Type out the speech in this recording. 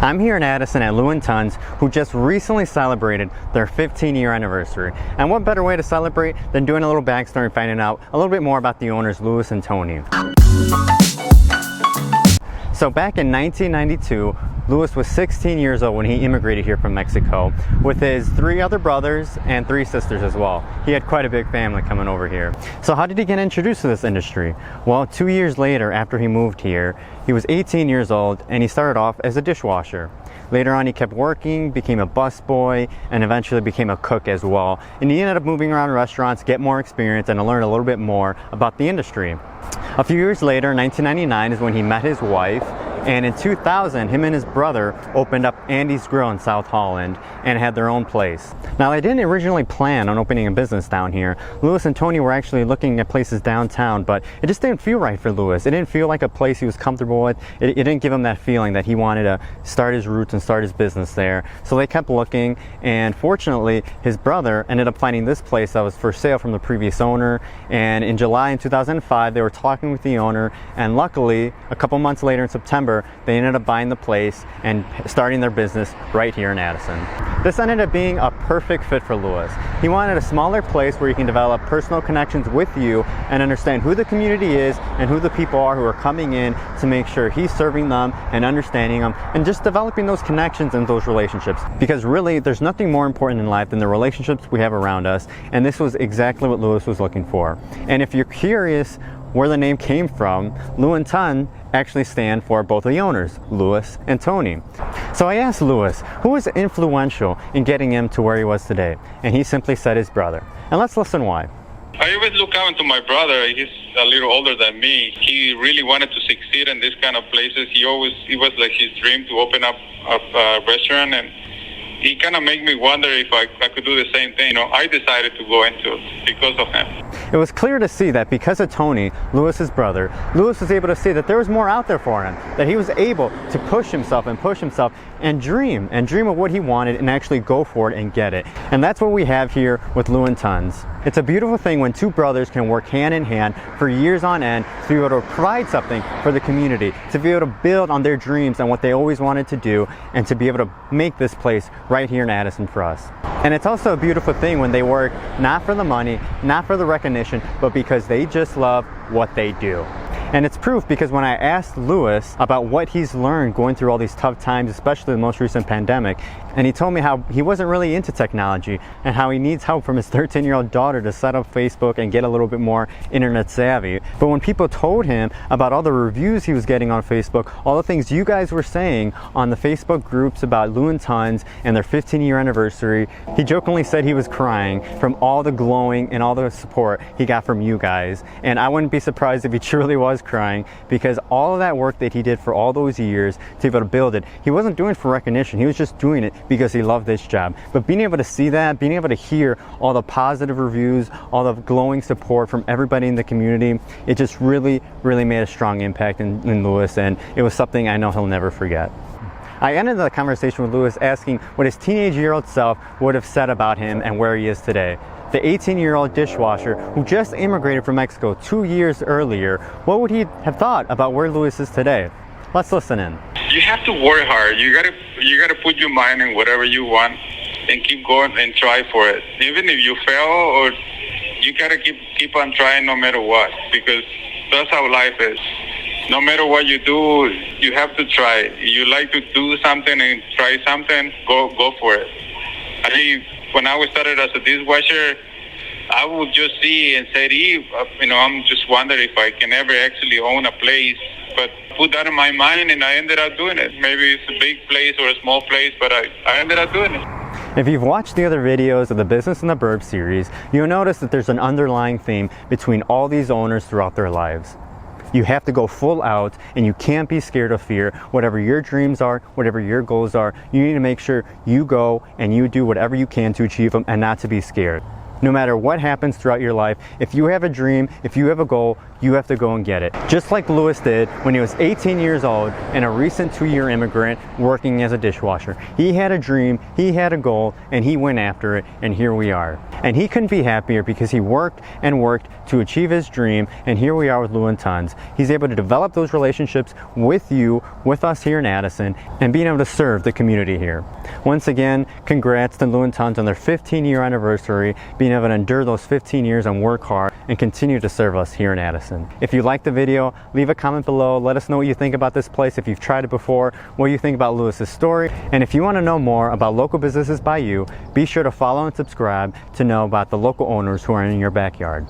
I'm here in Addison at Wieners, who just recently celebrated their 15-year anniversary. And what better way to celebrate than doing a little backstory and finding out a little bit more about the owners, Louis and Tony. So back in 1992, Louis was 16 years old when he immigrated here from Mexico with his 3 other brothers and 3 sisters as well. He had quite a big family coming over here. So how did he get introduced to this industry? Well, 2 years later after he moved here, he was 18 years old and he started off as a dishwasher. Later on he kept working, became a busboy, and eventually became a cook as well. And he ended up moving around restaurants, get more experience, and to learn a little bit more about the industry. A few years later, 1999 is when he met his wife, and in 2000, him and his brother opened up Andy's Grill in South Holland and had their own place. Now, they didn't originally plan on opening a business down here. Louis and Tony were actually looking at places downtown, but it just didn't feel right for Louis. It didn't feel like a place he was comfortable with. It didn't give him that feeling that he wanted to start his roots and start his business there. So they kept looking, and fortunately, his brother ended up finding this place that was for sale from the previous owner. And in July in 2005, they were talking with the owner, and luckily, a couple months later in September, they ended up buying the place and starting their business right here in Addison. This ended up being a perfect fit for Louis. He wanted a smaller place where he can develop personal connections with you and understand who the community is and who the people are who are coming in to make sure he's serving them and understanding them and just developing those connections and those relationships. Because really, there's nothing more important in life than the relationships we have around us, and this was exactly what Louis was looking for. And if you're curious where the name came from, Lou and Ton actually stand for both of the owners, Louis and Tony. So I asked Louis, who was influential in getting him to where he was today? And he simply said his brother. And let's listen why. I always look out to my brother. He's a little older than me. He really wanted to succeed in this kind of places. It was like his dream to open up a restaurant, and he kind of made me wonder if I could do the same thing. I decided to go into it because of him. It was clear to see that because of Tony, Louis's brother, Louis was able to see that there was more out there for him, that he was able to push himself and dream of what he wanted and actually go for it and get it. And that's what we have here with Lou and Tons. It's a beautiful thing when 2 brothers can work hand in hand for years on end to be able to provide something for the community, to be able to build on their dreams and what they always wanted to do, and to be able to make this place right here in Addison for us. And it's also a beautiful thing when they work not for the money, not for the recognition, but because they just love what they do. And it's proof because when I asked Louis about what he's learned going through all these tough times, especially the most recent pandemic, and he told me how he wasn't really into technology and how he needs help from his 13-year-old daughter to set up Facebook and get a little bit more internet savvy. But when people told him about all the reviews he was getting on Facebook, all the things you guys were saying on the Facebook groups about Lou and Tons and their 15-year anniversary, he jokingly said he was crying from all the glowing and all the support he got from you guys. And I wouldn't be surprised if he truly was crying, because all of that work that he did for all those years to be able to build it, he wasn't doing it for recognition. He was just doing it because he loved this job. But being able to see that, being able to hear all the positive reviews, all the glowing support from everybody in the community, it just really made a strong impact in Louis, and it was something I know he'll never forget. I ended the conversation with Louis asking what his teenage-year-old self would have said about him and where he is today. The 18-year-old dishwasher who just immigrated from Mexico 2 years earlier, what would he have thought about where Louis is today? Let's listen in. You have to work hard. You gotta put your mind in whatever you want and keep going and try for it. Even if you fail, or you gotta keep on trying no matter what, because that's how life is. No matter what you do, you have to try. You like to do something and try something, go for it. When I started as a dishwasher, I would just see and say, I'm just wondering if I can ever actually own a place. But put that in my mind, and I ended up doing it. Maybe it's a big place or a small place, but I ended up doing it. If you've watched the other videos of the Business in the Burb series, you'll notice that there's an underlying theme between all these owners throughout their lives. You have to go full out, and you can't be scared of fear. Whatever your dreams are, whatever your goals are, you need to make sure you go and you do whatever you can to achieve them and not to be scared. No matter what happens throughout your life, if you have a dream, if you have a goal, you have to go and get it. Just like Louis did when he was 18 years old and a recent 2-year immigrant working as a dishwasher. He had a dream, he had a goal, and he went after it, and here we are. And he couldn't be happier because he worked and worked to achieve his dream, and here we are with Lou and Tons. He's able to develop those relationships with you, with us here in Addison, and being able to serve the community here. Once again, congrats to Lou and Tons on their 15-year anniversary, being able to endure those 15 years and work hard and continue to serve us here in Addison. If you liked the video, leave a comment below. Let us know what you think about this place, if you've tried it before, what you think about Louis's story. And if you want to know more about local businesses by you, be sure to follow and subscribe to know about the local owners who are in your backyard.